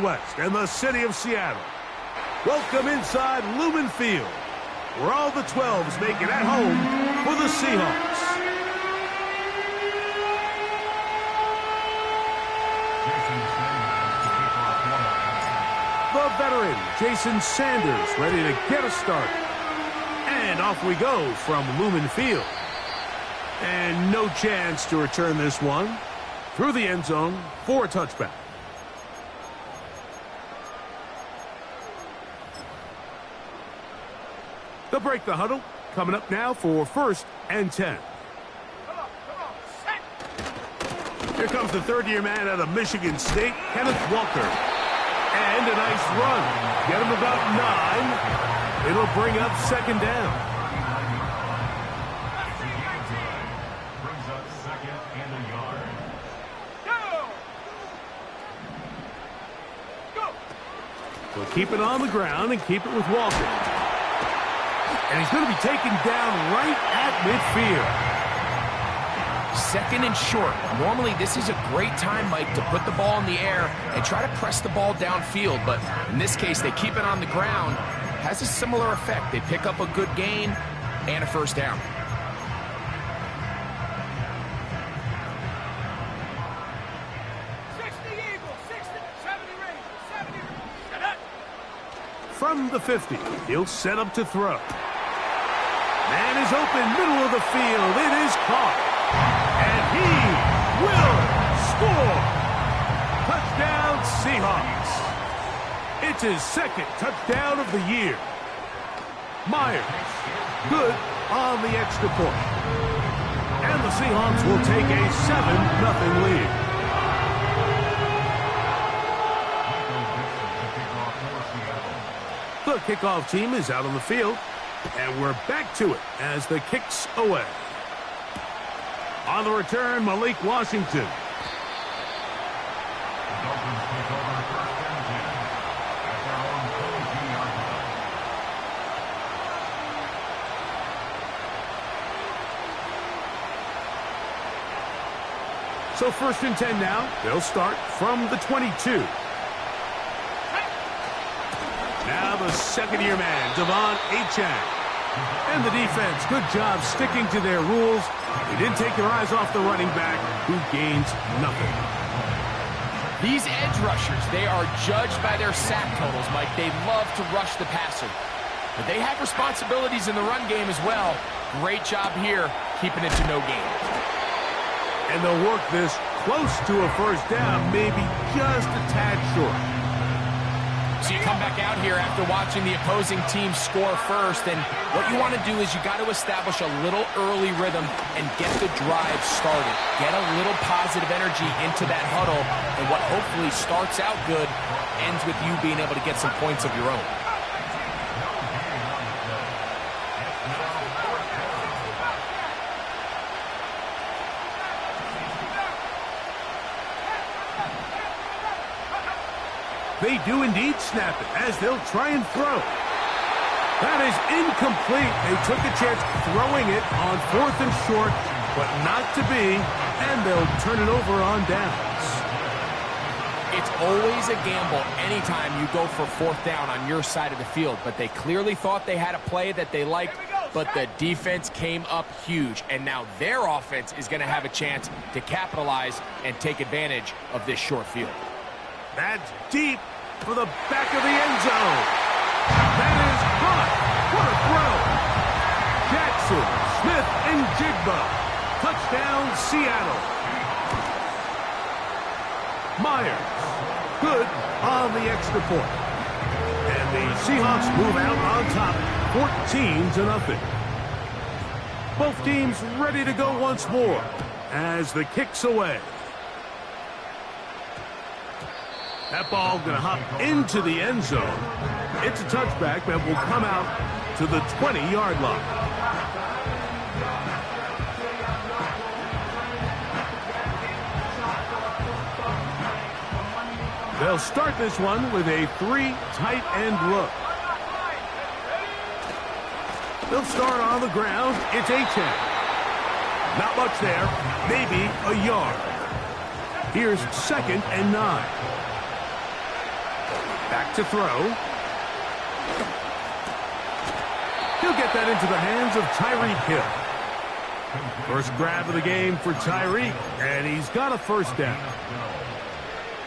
West and the city of Seattle. Welcome inside Lumen Field, where all the 12s make it at home for the Seahawks. The veteran, Jason Sanders, ready to get us started. And off we go from Lumen Field. And no chance to return this one through the end zone for a touchback. They'll break the huddle. Coming up now for 1st and 10. Here comes the third-year man out of Michigan State, Kenneth Walker. And a nice run. Get him about 9. It'll bring up 2nd down. We'll keep it on the ground and keep it with Walker. And he's going to be taken down right at midfield. 2nd and short. Normally, this is a great time, Mike, to put the ball in the air and try to press the ball downfield. But in this case, they keep it on the ground. Has a similar effect. They pick up a good gain and a 1st down. From the 50, he'll set up to throw. Man is open, middle of the field. It is caught. And he will score. Touchdown, Seahawks. It's his 2nd touchdown of the year. Myers, good on the extra point. And the Seahawks will take a 7-0 lead. The kickoff team is out on the field, and we're back to it as the kick's away. On the return, Malik Washington. So 1st and 10 now. They'll start from the 22. Now the 2nd-year man, Devon Achane. And the defense, good job sticking to their rules. They didn't take their eyes off the running back, who gains nothing. These edge rushers, they are judged by their sack totals, Mike. They love to rush the passer. But they have responsibilities in the run game as well. Great job here, keeping it to no gain. And they'll work this close to a 1st down, maybe just a tad short. So you come back out here after watching the opposing team score first, and what you want to do is you got to establish a little early rhythm and get the drive started. Get a little positive energy into that huddle, and what hopefully starts out good ends with you being able to get some points of your own. They do indeed snap it as they'll try and throw. That is incomplete. They took a chance throwing it on 4th and short, but not to be, and they'll turn it over on downs. It's always a gamble anytime you go for 4th down on your side of the field, but they clearly thought they had a play that they liked, but the defense came up huge, and now their offense is going to have a chance to capitalize and take advantage of this short field. That's deep for the back of the end zone. That is caught. What a throw. Jackson, Smith, and Jigba. Touchdown, Seattle. Myers, good on the extra point. And the Seahawks move out on top, 14-0. Both teams ready to go once more as the kick's away. That ball going to hop into the end zone. It's a touchback that will come out to the 20-yard line. They'll start this one with a 3 tight end look. They'll start on the ground. It's Achane. Not much there. Maybe a yard. Here's 2nd and 9. Back to throw. He'll get that into the hands of Tyreek Hill. First grab of the game for Tyreek, and he's got a first down.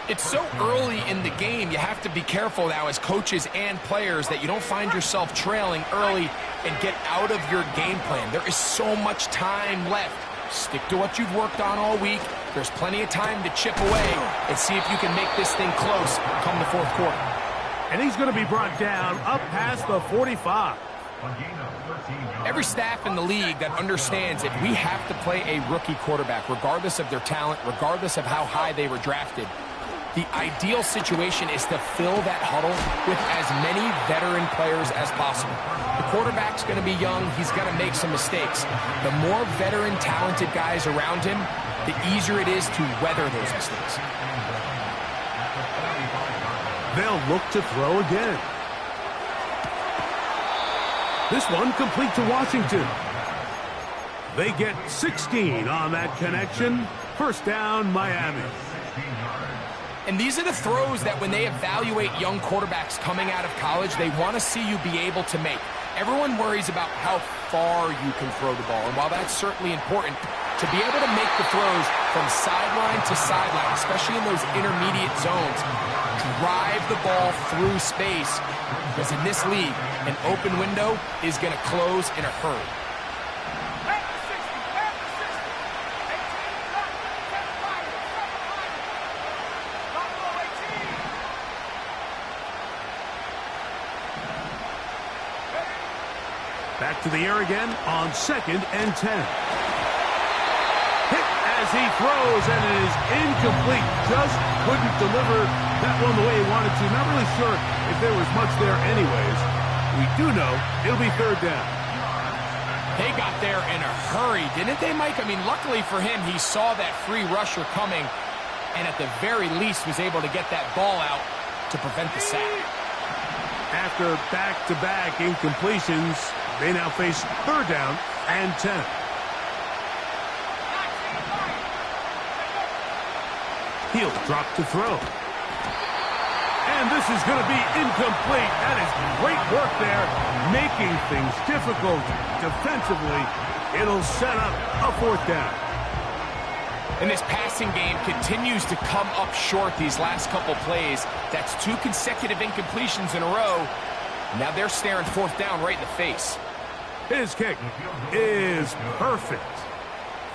It's so early in the game, you have to be careful now as coaches and players that you don't find yourself trailing early and get out of your game plan. There is so much time left. Stick to what you've worked on all week. There's plenty of time to chip away and see if you can make this thing close come the fourth quarter. And he's going to be brought down up past the 45. Every staff in the league that understands that we have to play a rookie quarterback, regardless of their talent, regardless of how high they were drafted. The ideal situation is to fill that huddle with as many veteran players as possible. The quarterback's going to be young. He's going to make some mistakes. The more veteran, talented guys around him, the easier it is to weather those mistakes. They'll look to throw again. This one complete to Washington. They get 16 on that connection. First down, Miami. And these are the throws that when they evaluate young quarterbacks coming out of college, they want to see you be able to make. Everyone worries about how far you can throw the ball. And while that's certainly important, to be able to make the throws from sideline to sideline, especially in those intermediate zones, drive the ball through space, because in this league, an open window is going to close in a hurry. Back to the air again on 2nd and 10. Hit as he throws, and it is incomplete. Just couldn't deliver that one the way he wanted to. Not really sure if there was much there anyways. We do know it'll be third down. They got there in a hurry, didn't they, Mike? I mean, luckily for him, he saw that free rusher coming, and at the very least was able to get that ball out to prevent the sack. After back-to-back incompletions, they now face third down and 10. He'll drop to throw. And this is going to be incomplete. That is great work there, making things difficult defensively. It'll set up a fourth down. And this passing game continues to come up short these last couple plays. That's 2 consecutive incompletions in a row. Now they're staring fourth down right in the face. His kick is perfect.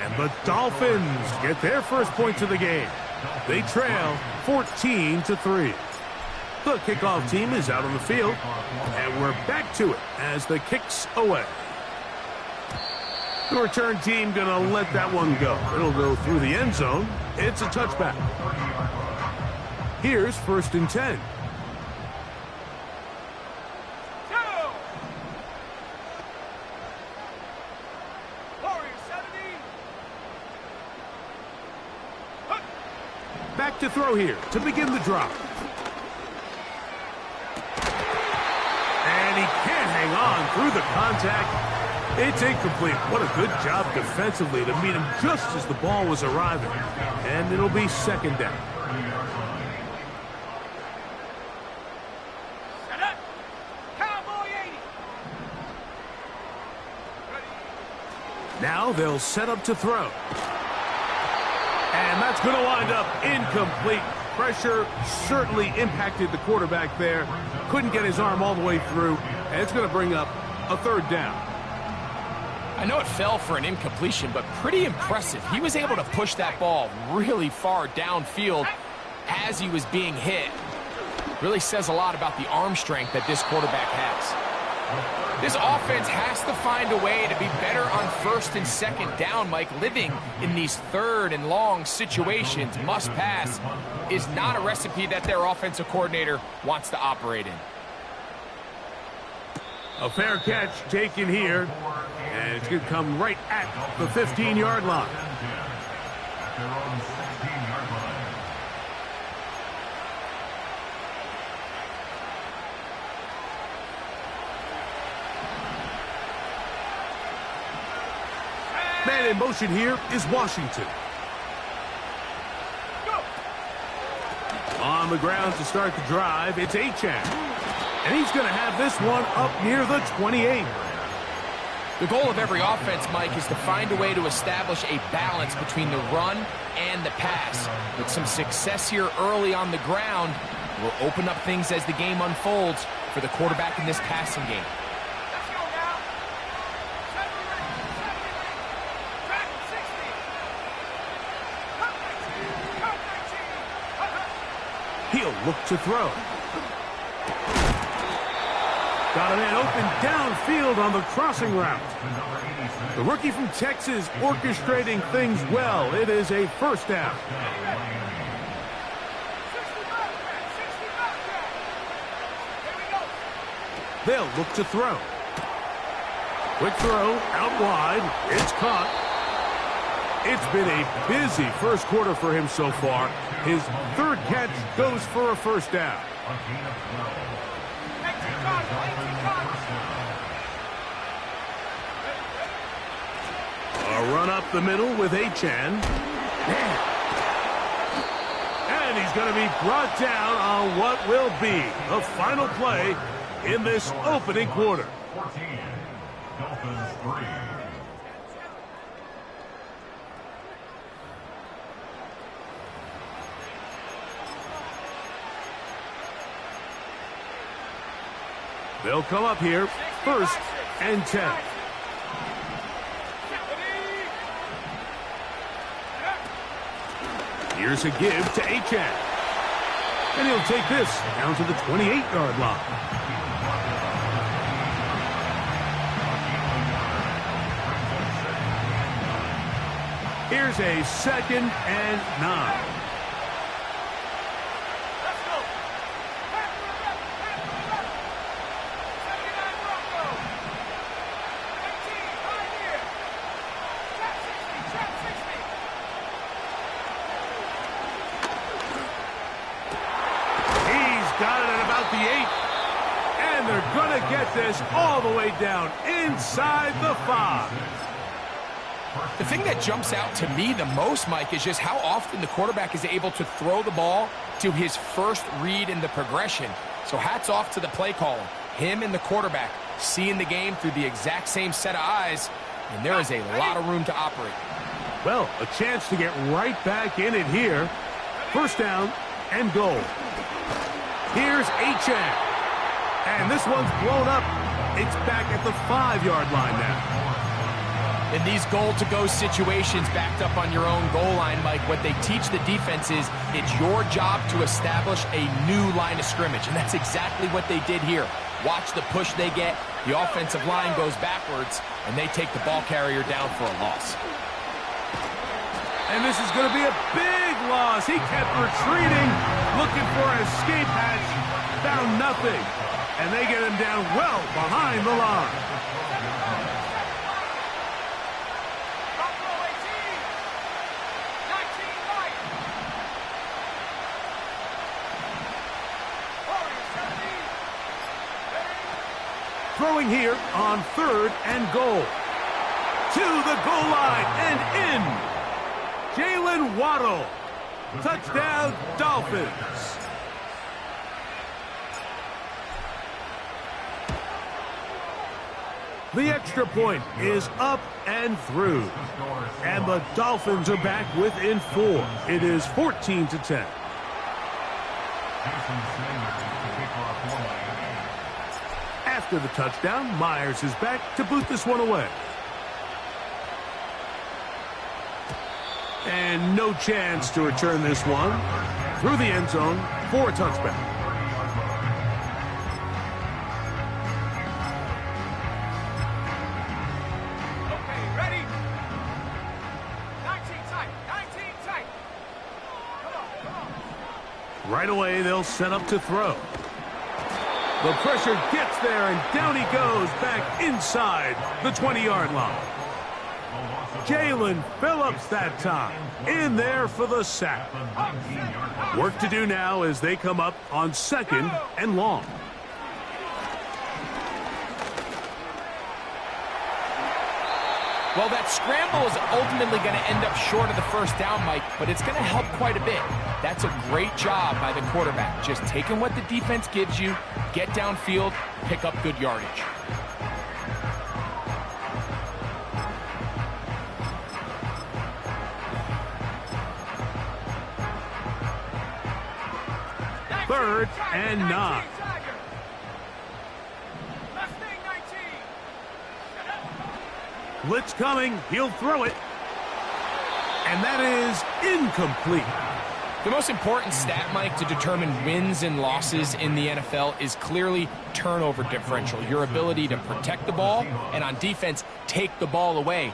And the Dolphins get their first points of the game. They trail 14-3. The kickoff team is out on the field, and we're back to it as the kick's away. The return team going to let that one go. It'll go through the end zone. It's a touchback. Here's 1st and 10. Back to throw here to begin the drop. And he can't hang on through the contact. It's incomplete. What a good job defensively to meet him just as the ball was arriving. And it'll be second down. Set up. Cowboy 80. Now they'll set up to throw. And that's going to wind up incomplete. Pressure certainly impacted the quarterback there. Couldn't get his arm all the way through. And it's going to bring up a third down. I know it fell for an incompletion, but pretty impressive. He was able to push that ball really far downfield as he was being hit. Really says a lot about the arm strength that this quarterback has. This offense has to find a way to be better on 1st and 2nd down, Mike. Living in these 3rd and long situations, must pass, is not a recipe that their offensive coordinator wants to operate in. A fair catch taken here, and it's going to come right at the 15-yard line. Man in motion here is Washington. On on the ground to start the drive. It's Achane. And he's going to have this one up near the 28. The goal of every offense, Mike, is to find a way to establish a balance between the run and the pass. With some success here early on the ground, will open up things as the game unfolds for the quarterback in this passing game. Let's go now. 70 Track 60. Cut 19. He'll look to throw. Got a man open downfield on the crossing route. The rookie from Texas orchestrating things well. It is a first down. 65 Track. Here we go. They'll look to throw. Quick throw out wide. It's caught. It's been a busy first quarter for him so far. His third catch goes for a first down. 18 cards. A run up the middle with Achane. And he's going to be brought down on what will be the final play in this opening quarter. 14, Dolphins 3. They'll come up here, first and 10. Here's a give to Achane. And he'll take this down to the 28-yard line. Here's a 2nd and 9. Let's go. Pass to the left. 79 Bronco. 18, right here. Trap 60. He's got it at about the 8. And they're going to get this all the way down inside the 5. The thing that jumps out to me the most, Mike, is just how often the quarterback is able to throw the ball to his first read in the progression. So hats off to the play caller. Him and the quarterback seeing the game through the exact same set of eyes, and there is a lot of room to operate. Well, a chance to get right back in it here. First down and goal. Here's Achane. And this one's blown up. It's back at the 5-yard line now. In these goal-to-go situations backed up on your own goal line, Mike, what they teach the defense is it's your job to establish a new line of scrimmage, and that's exactly what they did here. Watch the push they get. The offensive line goes backwards, and they take the ball carrier down for a loss. And this is going to be a big loss. He kept retreating, looking for an escape hatch, found nothing, and they get him down well behind the line. Throwing here on 3rd and goal. To the goal line and in. Jalen Waddle. Touchdown, Dolphins. The extra point is up and through. And the Dolphins are back within 4. It is 14-10. After the touchdown, Myers is back to boot this one away. And no chance to return this one through the end zone for a touchback. Okay, ready? 19 tight. 19 tight. Come on. Right away, they'll set up to throw. The pressure gets there, and down he goes back inside the 20-yard line. Jalen Phillips that time, in there for the sack. Work to do now as they come up on 2nd and long. Well, that scramble is ultimately going to end up short of the first down, Mike, but it's going to help quite a bit. That's a great job by the quarterback. Just taking what the defense gives you, get downfield, pick up good yardage. Third and 9. Blitz coming. He'll throw it. And that is incomplete. The most important stat, Mike, to determine wins and losses in the NFL is clearly turnover differential, your ability to protect the ball and on defense, take the ball away.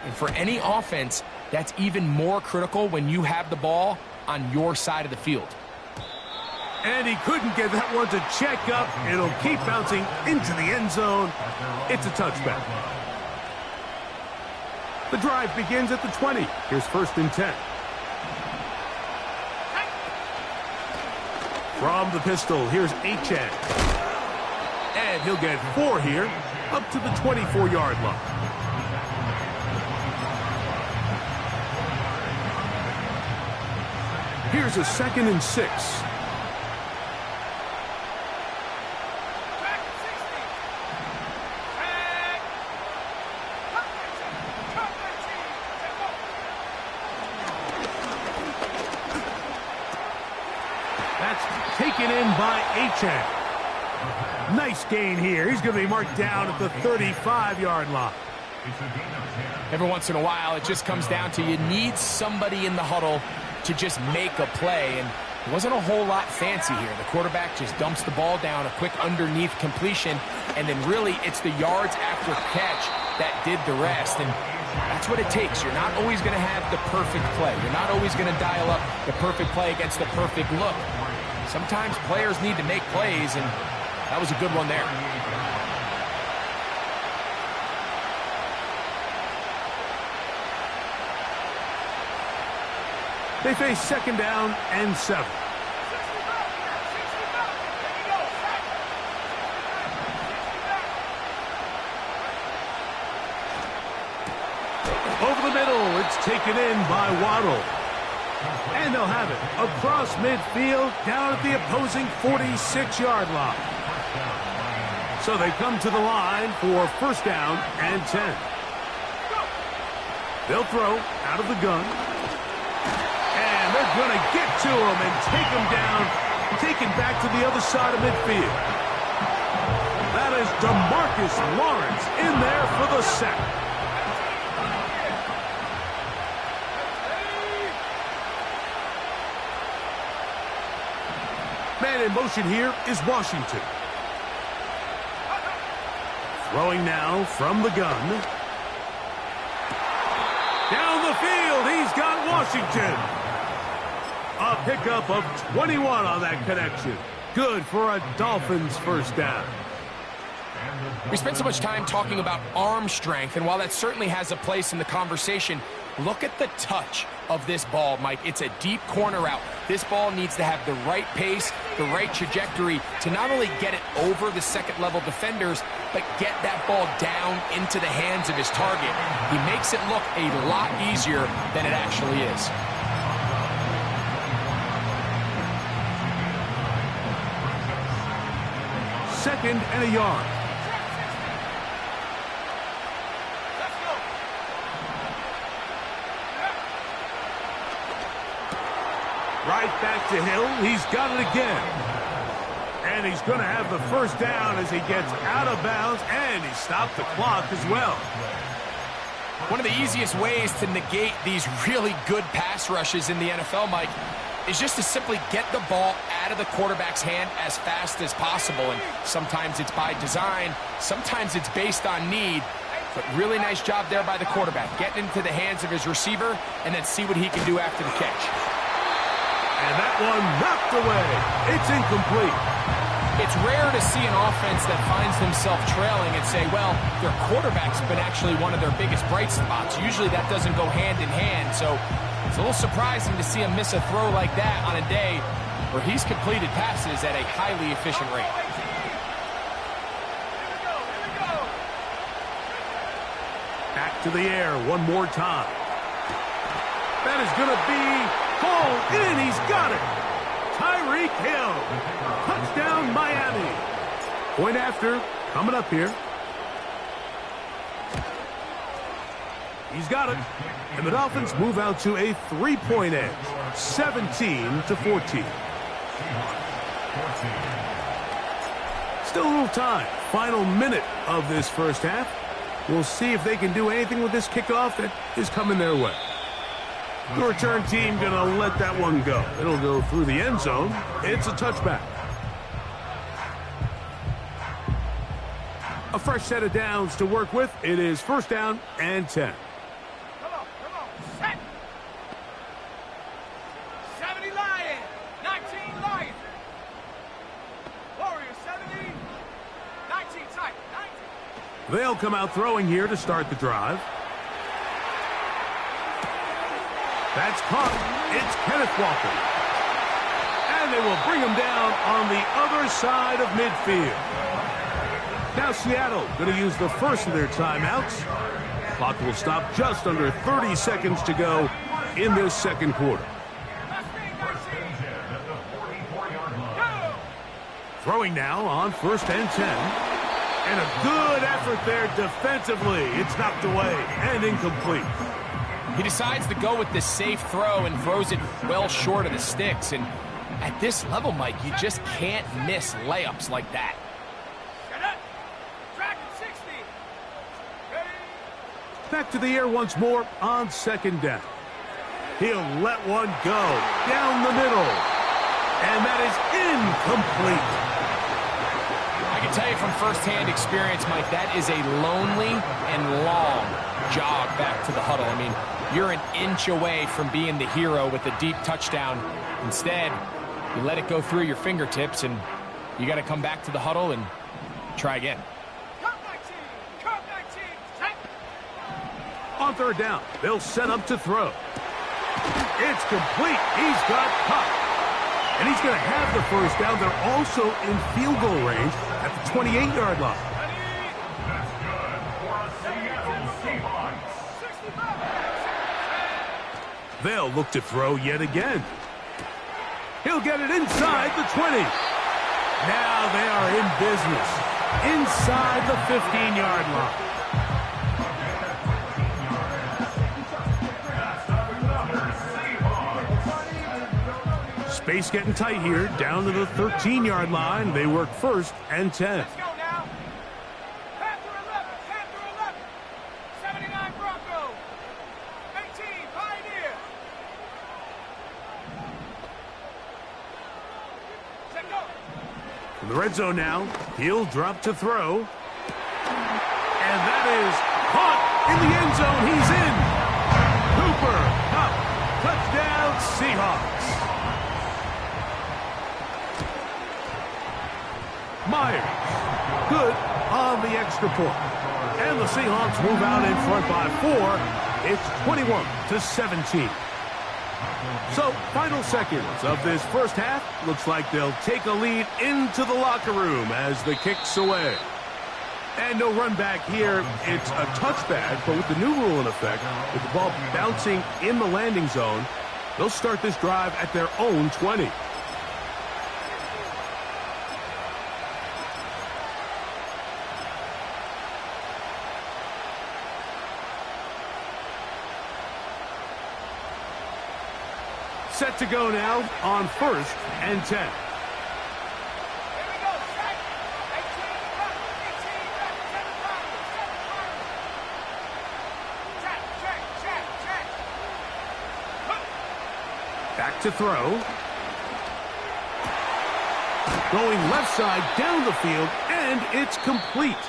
And for any offense, that's even more critical when you have the ball on your side of the field. And he couldn't get that one to check up. It'll keep bouncing into the end zone. It's a touchback. The drive begins at the 20. Here's 1st and 10. From the pistol, here's Achane. And he'll get 4 here, up to the 24-yard line. Here's a 2nd and 6. Taken in by Achane. Nice gain here. He's going to be marked down at the 35-yard line. Every once in a while, it just comes down to you need somebody in the huddle to just make a play. And it wasn't a whole lot fancy here. The quarterback just dumps the ball down, a quick underneath completion, and then really it's the yards after catch that did the rest. And that's what it takes. You're not always going to have the perfect play. You're not always going to dial up the perfect play against the perfect look. Sometimes players need to make plays, and that was a good one there. They face 2nd down and 7. Over the middle, it's taken in by Waddle. And they'll have it across midfield, down at the opposing 46-yard line. So they come to the line for 1st down and 10. They'll throw out of the gun. And they're going to get to him and take him down, taken back to the other side of midfield. That is DeMarcus Lawrence in there for the sack. Man in motion here is Washington. Throwing now from the gun. Down the field, he's got Washington. A pickup of 21 on that connection. Good for a Dolphins 1st down. We spent so much time talking about arm strength, and while that certainly has a place in the conversation, look at the touch of this ball, Mike. It's a deep corner route. This ball needs to have the right pace, the right trajectory to not only get it over the 2nd-level defenders, but get that ball down into the hands of his target. He makes it look a lot easier than it actually is. Second and a yard. Right back to Hill. He's got it again. And he's going to have the 1st down as he gets out of bounds, and he stopped the clock as well. One of the easiest ways to negate these really good pass rushes in the NFL, Mike, is just to simply get the ball out of the quarterback's hand as fast as possible. And sometimes it's by design, sometimes it's based on need. But really nice job there by the quarterback, getting into the hands of his receiver and then see what he can do after the catch. And that one knocked away. It's incomplete. It's rare to see an offense that finds themselves trailing and say, well, their quarterback's been actually one of their biggest bright spots. Usually that doesn't go hand in hand, so it's a little surprising to see him miss a throw like that on a day where he's completed passes at a highly efficient rate. Back to the air one more time. That is going to be hauled in. He's got it. Tyreek Hill. Touchdown, Miami. Point after coming up here. He's got it. And the Dolphins move out to a 3-point edge. 17-14. Still a little time. Final minute of this first half. We'll see if they can do anything with this kickoff that is coming their way. The return team going to let that one go. It'll go through the end zone. It's a touchback. A fresh set of downs to work with. It is first down and 10. Come on, set. 70 Lion, 19 Lion. Warriors 70, 19 tight, 19. They'll come out throwing here to start the drive. That's caught. It's Kenneth Walker. And they will bring him down on the other side of midfield. Now Seattle going to use the first of their timeouts. Clock will stop just under 30 seconds to go in this second quarter. Throwing now on first and 10. And a good effort there defensively. It's knocked away and incomplete. He decides to go with this safe throw and throws it well short of the sticks. And at this level, Mike, you just can't miss layups like that. Back to the air once more on second down. He'll let one go down the middle. And that is incomplete. I can tell you from firsthand experience, Mike, that is a lonely and long jog back to the huddle. I mean, you're an inch away from being the hero with a deep touchdown. Instead, you let it go through your fingertips, and you got to come back to the huddle and try again. On third down, they'll set up to throw. It's complete. He's got caught. And he's going to have the first down. They're also in field goal range at the 28-yard line. They'll look to throw yet again. He'll get it inside the 20. Now they are in business. Inside the 15-yard line. Space getting tight here, down to the 13-yard line. They work first and 10. Let's go now. Panther 11, Panther 11. 79 Bronco. 18 Pioneer. Set go. From the red zone now, he'll drop to throw. And that is caught in the end zone. He's in. Cooper Kupp. Touchdown Seahawks. Myers, good on the extra point. And the Seahawks move out in front by 4. It's 21-17. So, final seconds of this first half. Looks like they'll take a lead into the locker room as the kick's away. And no run back here. It's a touchback, but with the new rule in effect, with the ball bouncing in the landing zone, they'll start this drive at their own 20. Set to go now on first and 10. Here we go. Set. 18 left. 18 left. 7 Pioneer. 7 Pioneer. Check. Back to throw. Going left side down the field, and it's complete.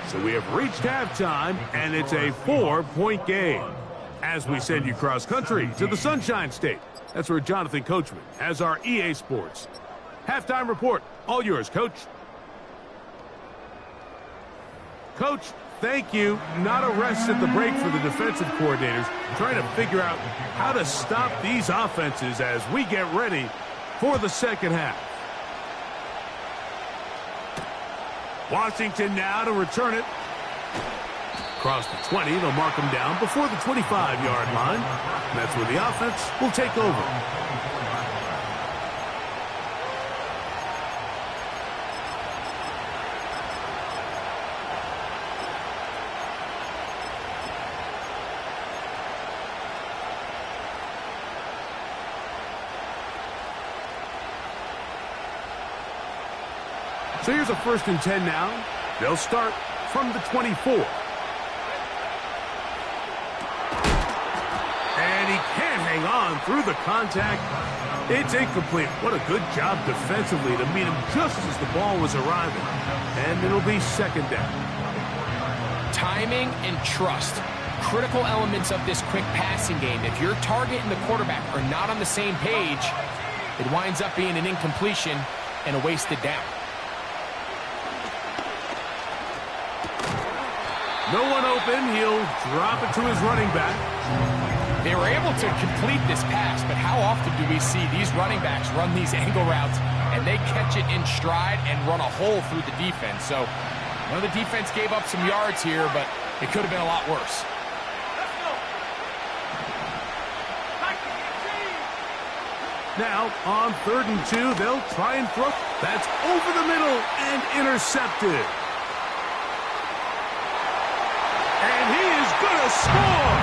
So we have reached halftime, and it's a 4-point game. As we send you cross-country to the Sunshine State. That's where Jonathan Coachman has our EA Sports halftime report. All yours, Coach. Coach, thank you. Not a rest at the break for the defensive coordinators, trying to figure out how to stop these offenses as we get ready for the second half. Washington now to return it. Across the 20, they'll mark him down before the 25-yard line. And that's where the offense will take over. So here's a 1st and 10 now. They'll start from the 24. And he can't hang on through the contact. It's incomplete. What a good job defensively to meet him just as the ball was arriving. And it'll be 2nd down. Timing and trust. Critical elements of this quick passing game. If your target and the quarterback are not on the same page, it winds up being an incompletion and a wasted down. No one open. He'll drop it to his running back. They were able to complete this pass, but how often do we see these running backs run these angle routes and they catch it in stride and run a hole through the defense? So, the defense gave up some yards here, but it could have been a lot worse. Now, on 3rd and 2, they'll try and throw. That's over the middle and intercepted. And he is going to score!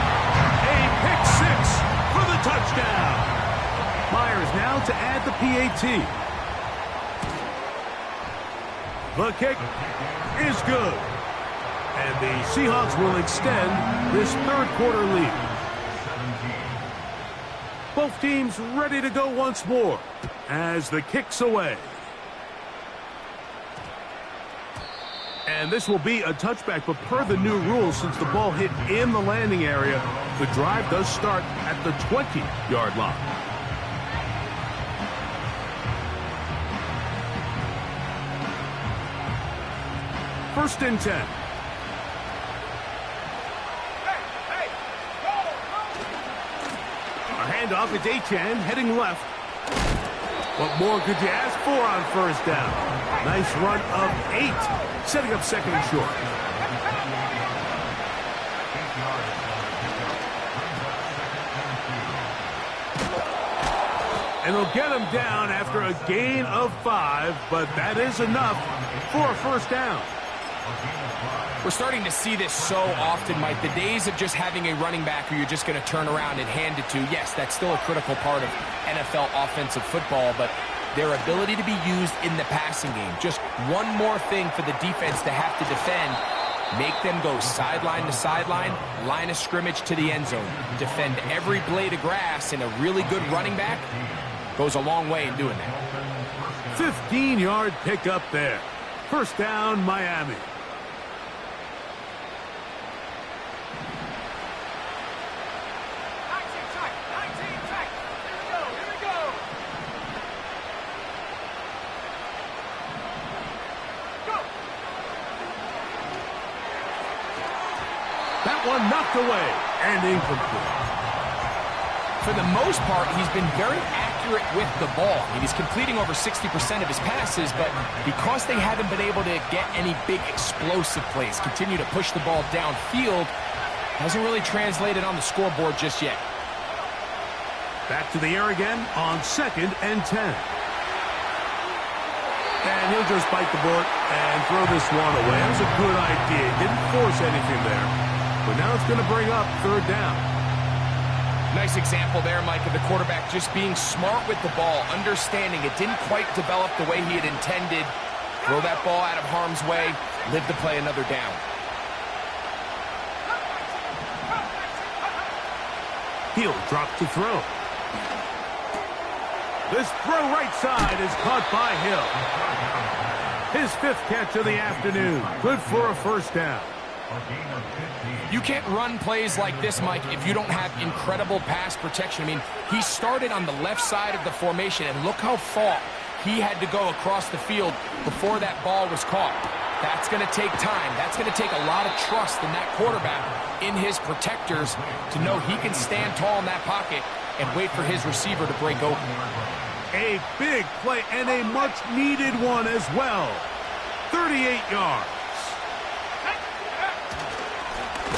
A pick 6 for the touchdown. Myers now to add the PAT. The kick is good. And the Seahawks will extend this 3rd quarter lead. Both teams ready to go once more as the kick's away. And this will be a touchback, but per the new rules, since the ball hit in the landing area, the drive does start at the 20-yard line. First and 10. A handoff, it's Achane heading left. What more could you ask for on 1st down? Nice run of 8, setting up 2nd and short. And they'll get him down after a gain of 5, but that is enough for a 1st down. We're starting to see this so often, Mike. The days of just having a running back who you're just going to turn around and hand it to, yes, that's still a critical part of NFL offensive football, but their ability to be used in the passing game. Just one more thing for the defense to have to defend. Make them go sideline to sideline, line of scrimmage to the end zone. Defend every blade of grass, and a really good running back goes a long way in doing that. 15-yard pickup there. 1st down, Miami. That one knocked away and incomplete. For the most part, he's been very accurate with the ball. I mean, he's completing over 60% of his passes, but because they haven't been able to get any big explosive plays, continue to push the ball downfield, hasn't really translated on the scoreboard just yet. Back to the air again on 2nd and 10. And he'll just bite the bullet and throw this one away. That was a good idea. Didn't force anything there. But now it's going to bring up 3rd down. Nice example there, Mike, of the quarterback just being smart with the ball, understanding it didn't quite develop the way he had intended. Throw that ball out of harm's way, live to play another down. He'll drop to throw. This throw right side is caught by Hill. His 5th catch of the afternoon. Good for a 1st down. You can't run plays like this, Mike, if you don't have incredible pass protection. I mean, he started on the left side of the formation, and look how far he had to go across the field before that ball was caught. That's going to take time. That's going to take a lot of trust in that quarterback, in his protectors, to know he can stand tall in that pocket and wait for his receiver to break open. A big play and a much-needed one as well. 38 yards.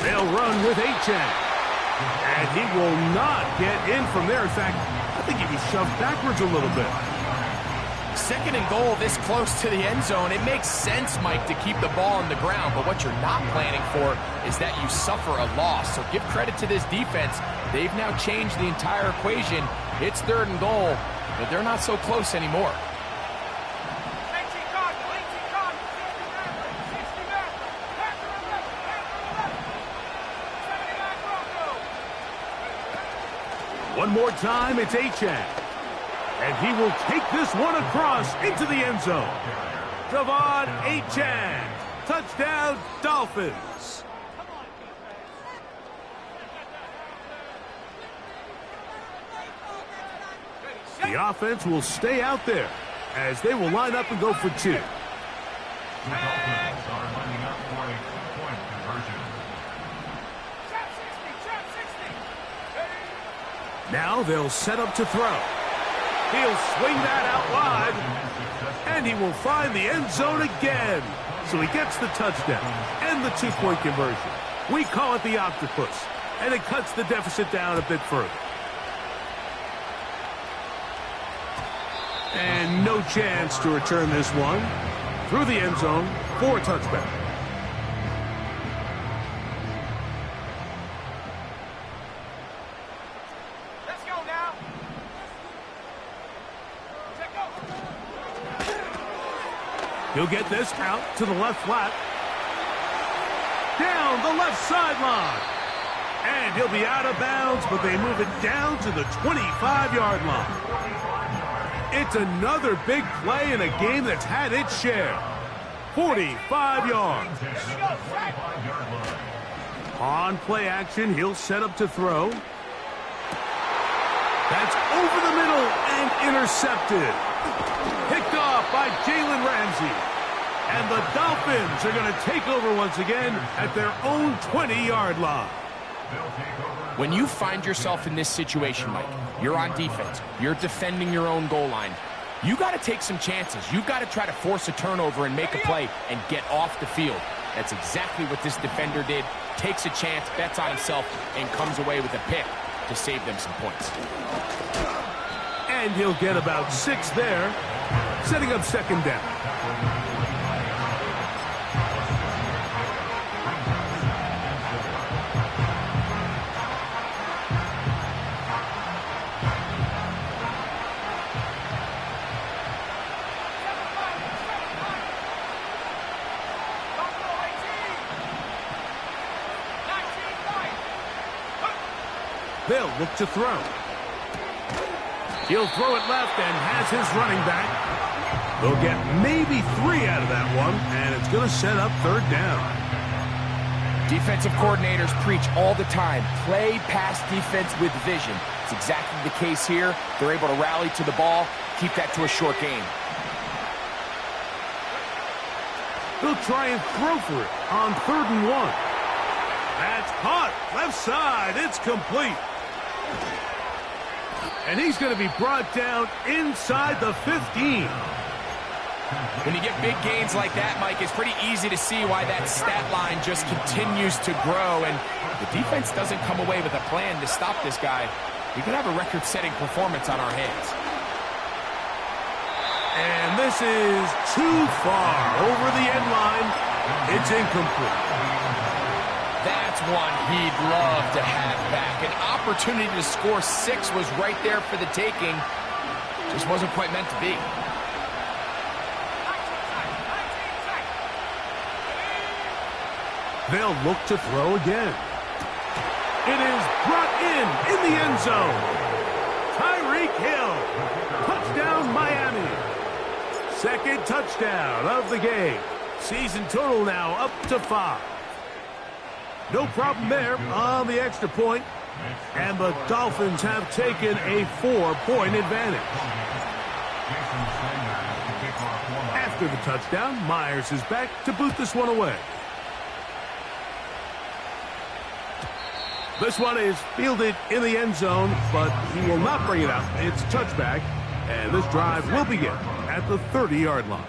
They'll run with Achane. And he will not get in from there. In fact, I think he was shoved backwards a little bit. Second and goal this close to the end zone. It makes sense, Mike, to keep the ball on the ground, but what you're not planning for is that you suffer a loss. So give credit to this defense. They've now changed the entire equation. It's third and goal, but they're not so close anymore. 18 Cardinal, 18 Cardinal, 60 back, back to the left, back to the left. 79 Broncos. One more time, it's Achane. And he will take this one across into the end zone. De'Von Achane. Touchdown, Dolphins. The offense will stay out there as they will line up and go for two. The Dolphins are lining up for a two-point conversion. Trap 60, trap 60. Now they'll set up to throw. He'll swing that out wide, and he will find the end zone again. So he gets the touchdown and the two-point conversion. We call it the octopus, and it cuts the deficit down a bit further. And no chance to return this one through the end zone for a touchback. Let's go now. Check go. He'll get this out to the left flat. Down the left sideline. And he'll be out of bounds, but they move it down to the 25-yard line. It's another big play in a game that's had its share. 45 yards. On play action, he'll set up to throw. That's over the middle and intercepted. Picked off by Jalen Ramsey. And the Dolphins are going to take over once again at their own 20-yard line. When you find yourself in this situation, Mike, you're on defense, you're defending your own goal line, you got to take some chances. You've got to try to force a turnover and make a play and get off the field. That's exactly what this defender did. Takes a chance, bets on himself, and comes away with a pick to save them some points. And he'll get about 6 there, setting up second down. They'll look to throw. He'll throw it left and has his running back. They'll get maybe 3 out of that one, and it's going to set up third down. Defensive coordinators preach all the time, play pass defense with vision. It's exactly the case here. They're able to rally to the ball, keep that to a short game. They'll try and throw for it on 3rd and 1. That's caught. Left side. It's complete. And he's going to be brought down inside the 15. When you get big gains like that, Mike, it's pretty easy to see why that stat line just continues to grow. And the defense doesn't come away with a plan to stop this guy. We could have a record-setting performance on our hands. And this is too far over the end line. It's incomplete. That's one he'd love to have back. An opportunity to score 6 was right there for the taking. Just wasn't quite meant to be. They'll look to throw again. It is brought in the end zone. Tyreek Hill. Touchdown, Miami. Second touchdown of the game. Season total now up to 5. No problem there on the extra point. And the Dolphins have taken a 4-point advantage. After the touchdown, Myers is back to boot this one away. This one is fielded in the end zone, but he will not bring it out. It's a touchback, and this drive will begin at the 30-yard line.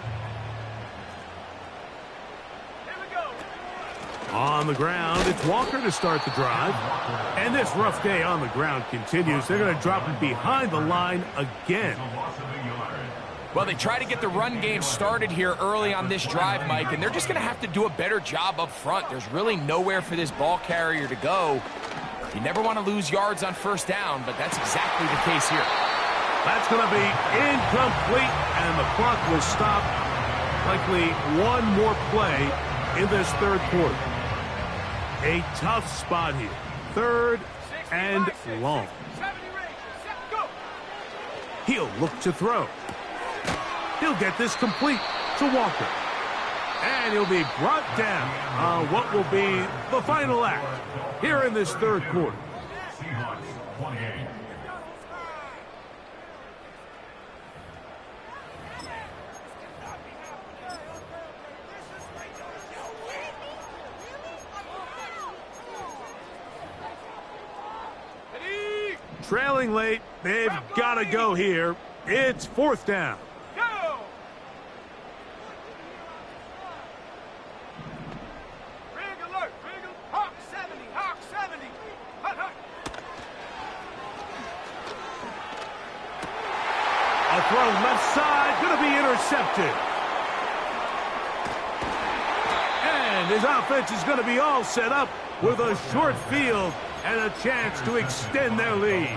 Here we go. On the ground, it's Walker to start the drive. And this rough day on the ground continues. They're going to drop it behind the line again. Well, they try to get the run game started here early on this drive, Mike, and they're just going to have to do a better job up front. There's really nowhere for this ball carrier to go. You never want to lose yards on first down, but that's exactly the case here. That's going to be incomplete, and the clock will stop. Likely one more play in this third quarter. A tough spot here. Third and long. He'll look to throw. He'll get this complete to Walker. And he'll be brought down on what will be the final act here in this third quarter. Seahawks 28. Trailing late, they've got to go here. It's fourth down. Go! Rig alert, rig alert. Hawk 70, Hawk 70. Hut, hut. A throw left side, going to be intercepted. And his offense is going to be all set up with a short field and a chance to extend their lead.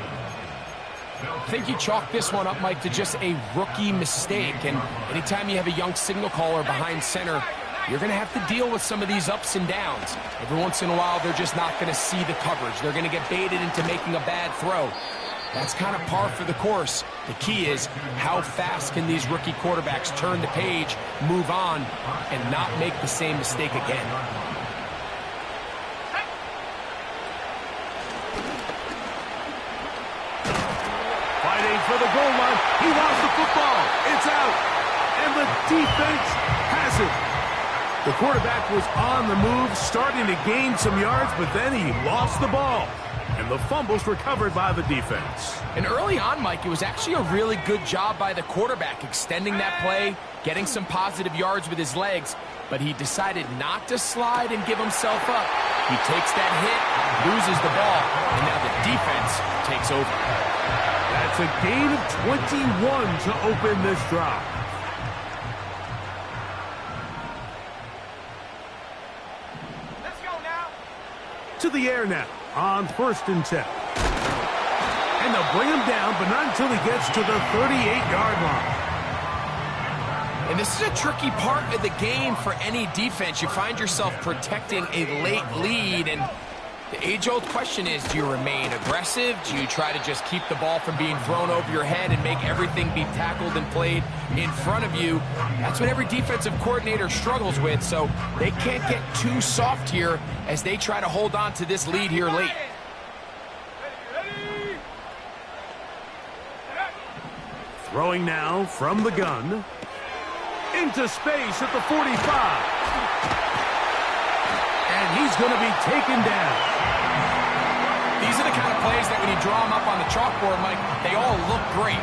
I think you chalk this one up, Mike, to just a rookie mistake. And anytime you have a young signal caller behind center, you're going to have to deal with some of these ups and downs. Every once in a while, they're just not going to see the coverage. They're going to get baited into making a bad throw. That's kind of par for the course. The key is how fast can these rookie quarterbacks turn the page, move on, and not make the same mistake again. For the goal line, he lost the football. It's out, and the defense has it. The quarterback was on the move, starting to gain some yards, but then he lost the ball, and the fumble's recovered by the defense. And early on, Mike, it was actually a really good job by the quarterback, extending that play, getting some positive yards with his legs, but he decided not to slide and give himself up. He takes that hit, loses the ball, and now the defense takes over. That's a gain of 21 to open this drive. Let's go now. To the air now on 1st and 10. And they'll bring him down, but not until he gets to the 38-yard line. And this is a tricky part of the game for any defense. You find yourself protecting a late lead, and the age-old question is, do you remain aggressive? Do you try to just keep the ball from being thrown over your head and make everything be tackled and played in front of you? That's what every defensive coordinator struggles with, so they can't get too soft here as they try to hold on to this lead here late. Ready? Throwing now from the gun. Into space at the 45. And he's going to be taken down. These are the kind of plays that when you draw them up on the chalkboard, Mike, they all look great.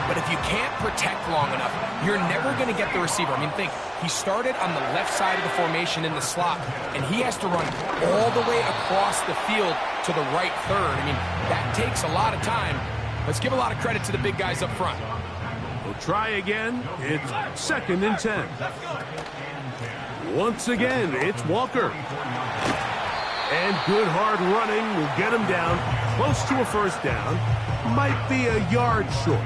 But if you can't protect long enough, you're never going to get the receiver. I mean, think, he started on the left side of the formation in the slot, and he has to run all the way across the field to the right third. I mean, that takes a lot of time. Let's give a lot of credit to the big guys up front. We'll try again. It's 2nd and 10. Once again, it's Walker. And good hard running will get him down close to a first down. Might be a yard short.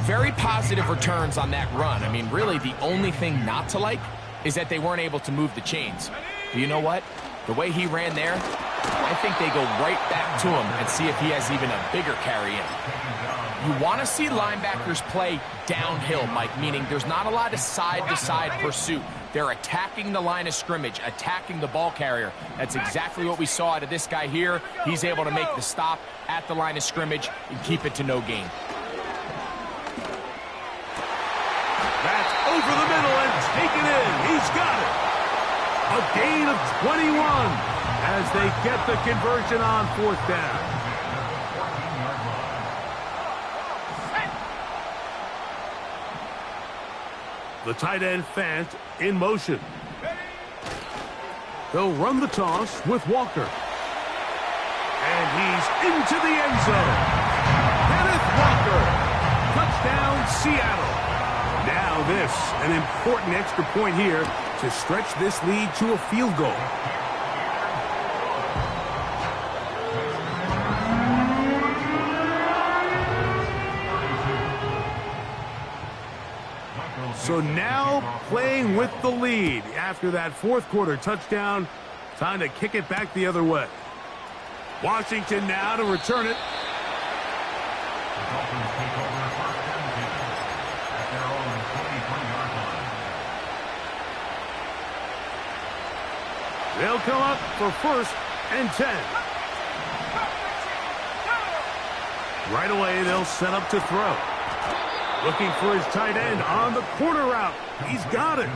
Very positive returns on that run. I mean, really, the only thing not to like is that they weren't able to move the chains. But you know what? The way he ran there, I think they go right back to him and see if he has even a bigger carry in. You want to see linebackers play downhill, Mike, meaning there's not a lot of side-to-side pursuit. They're attacking the line of scrimmage, attacking the ball carrier. That's exactly what we saw out of this guy here. He's able to make the stop at the line of scrimmage and keep it to no gain. That's over the middle and taken in. He's got it. A gain of 21 as they get the conversion on 4th down. The tight end Fant in motion. They'll run the toss with Walker. And he's into the end zone. Kenneth Walker. Touchdown, Seattle. Now this, an important extra point here to stretch this lead to a field goal. So now playing with the lead after that fourth quarter touchdown. Time to kick it back the other way. Washington now to return it. The Dolphins take over first and 10 at their own 23-yard line. They'll come up for first and 10. Right away, they'll set up to throw. Looking for his tight end on the corner route. He's got it.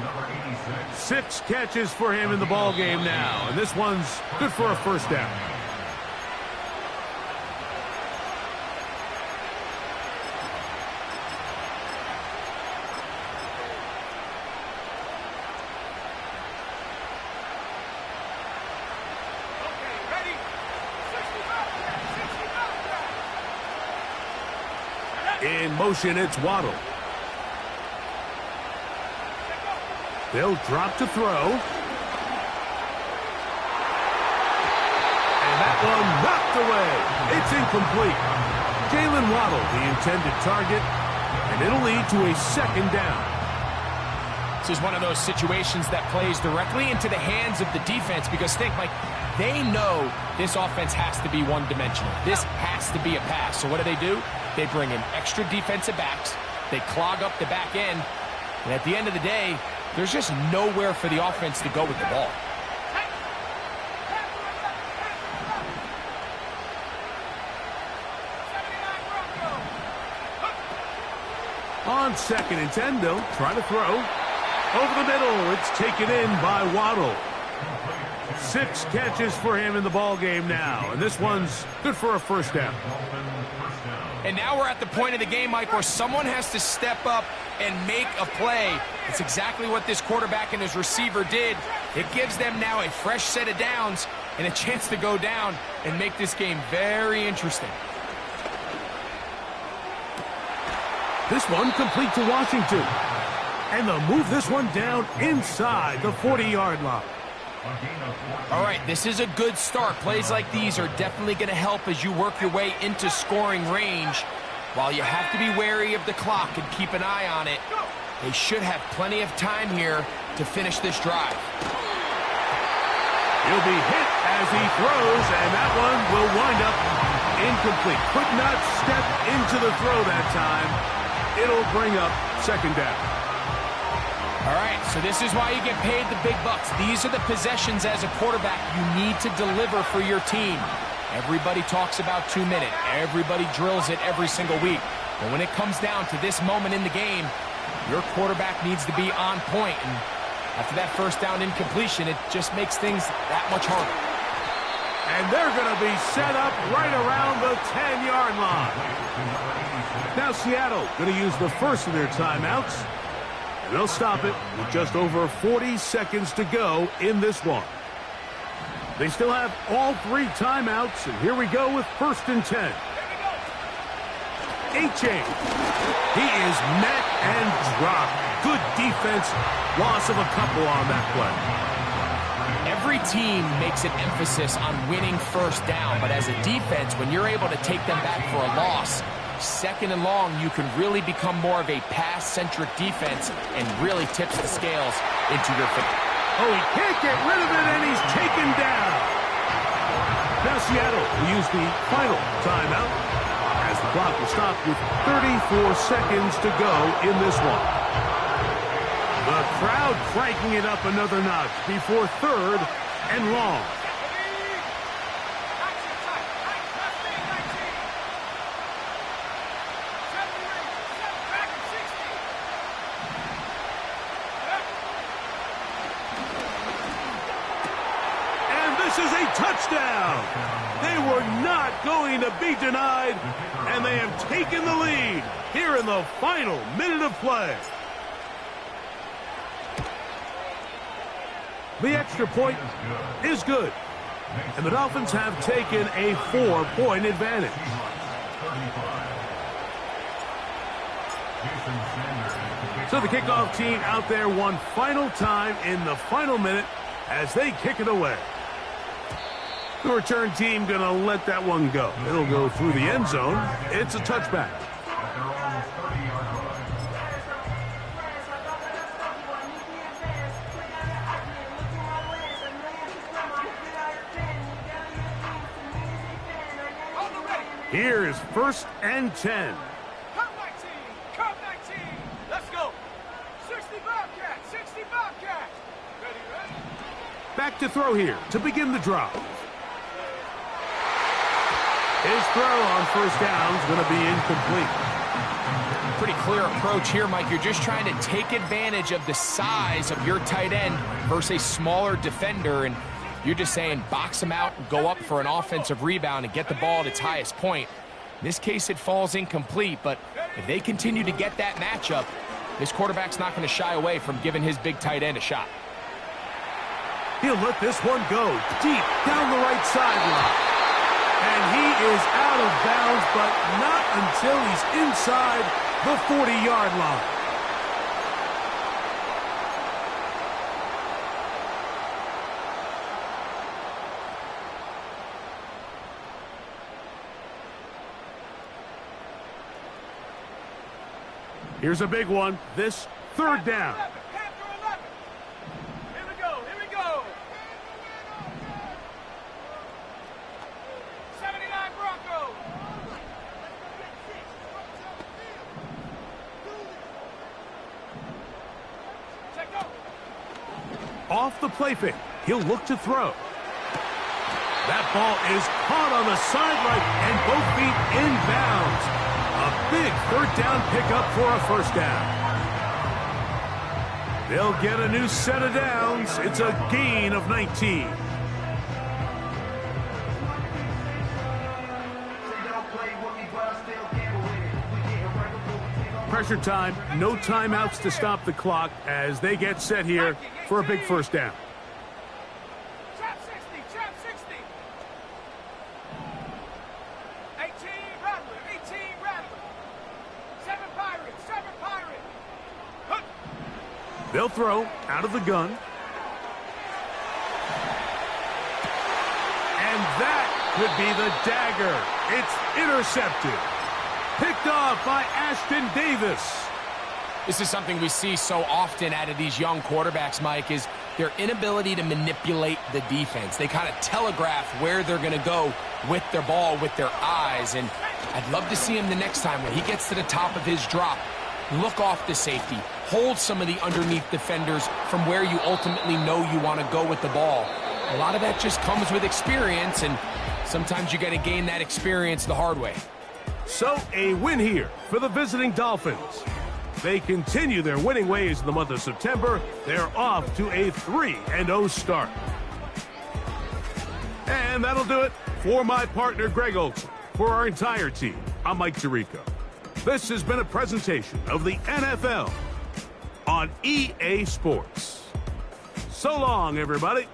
6 catches for him in the ball game now, and this one's good for a first down. In motion, it's Waddle. They'll drop to throw. And that one knocked away. It's incomplete. Jalen Waddle, the intended target, and it'll lead to a second down. This is one of those situations that plays directly into the hands of the defense because think, like, they know this offense has to be one-dimensional. This has to be a pass. So what do? They bring in extra defensive backs. They clog up the back end. And at the end of the day, there's just nowhere for the offense to go with the ball. On 2nd and 10, they'll try to throw. Over the middle, it's taken in by Waddle. 6 catches for him in the ball game now, and this one's good for a first down. And now we're at the point of the game, Mike, where someone has to step up and make a play. It's exactly what this quarterback and his receiver did. It gives them now a fresh set of downs and a chance to go down and make this game very interesting. This one complete to Washington. And they'll move this one down inside the 40-yard line. All right, this is a good start. Plays like these are definitely going to help as you work your way into scoring range. While you have to be wary of the clock and keep an eye on it, they should have plenty of time here to finish this drive. He'll be hit as he throws, and that one will wind up incomplete. Could not step into the throw that time. It'll bring up second down. All right, so this is why you get paid the big bucks. These are the possessions as a quarterback you need to deliver for your team. Everybody talks about 2-minute. Everybody drills it every single week. But when it comes down to this moment in the game, your quarterback needs to be on point. And after that first down incompletion, it just makes things that much harder. And they're going to be set up right around the 10-yard line. Now Seattle going to use the first of their timeouts. And they'll stop it with just over 40 seconds to go in this one. They still have all 3 timeouts, and here we go with 1st and 10. Achane. He is met and dropped. Good defense. Loss of a couple on that play. Every team makes an emphasis on winning first down, but as a defense, when you're able to take them back for a loss, 2nd and long, you can really become more of a pass-centric defense and really tips the scales into your favor. Oh, he can't get rid of it, and he's taken down. Now Seattle will use the final timeout as the clock will stop with 34 seconds to go in this one. The crowd cranking it up another notch before 3rd and long. This is a touchdown. They were not going to be denied, and they have taken the lead here in the final minute of play. The extra point is good. And the Dolphins have taken a 4-point advantage. So the kickoff team out there one final time in the final minute as they kick it away. The return team going to let that one go. It'll go through the end zone. It's a touchback. Here is 1st and 10. Come 19! Come 19! Let's go! 60 Bobcats! 60 Bobcats! Ready, ready? Back to throw here to begin the drive. His throw on 1st down is going to be incomplete. Pretty clear approach here, Mike. You're just trying to take advantage of the size of your tight end versus a smaller defender, and you're just saying box him out, go up for an offensive rebound, and get the ball at its highest point. In this case, it falls incomplete, but if they continue to get that matchup, this quarterback's not going to shy away from giving his big tight end a shot. He'll let this one go deep down the right sideline. And he is out of bounds, but not until he's inside the 40-yard line. Here's a big one. This 3rd down. Panther 11. Here we go. Here we go. 79 Broncos. Check go. Off the play fake. He'll look to throw. That ball is caught on the sideline and both feet inbounds. A big 3rd down pickup for a 1st down. They'll get a new set of downs. It's a gain of 19. Pressure time, no timeouts to stop the clock as they get set here for a big 1st down. Trap 60. Trap 60. 18 Rattler. 18 Rattler. 7 Pirates. 7 Pirates. Hup. They'll throw out of the gun. And that could be the dagger. It's intercepted. Picked off by Ashton Davis. This is something we see so often out of these young quarterbacks, Mike, is their inability to manipulate the defense. They kind of telegraph where they're going to go with their ball, with their eyes. And I'd love to see him the next time when he gets to the top of his drop. Look off the safety. Hold some of the underneath defenders from where you ultimately know you want to go with the ball. A lot of that just comes with experience, and sometimes you got to gain that experience the hard way. So a win here for the visiting Dolphins. They continue their winning ways in the month of September. They're off to a 3-0 start. And that'll do it for my partner, Greg Olson. For our entire team, I'm Mike Tirico. This has been a presentation of the NFL on EA Sports. So long, everybody.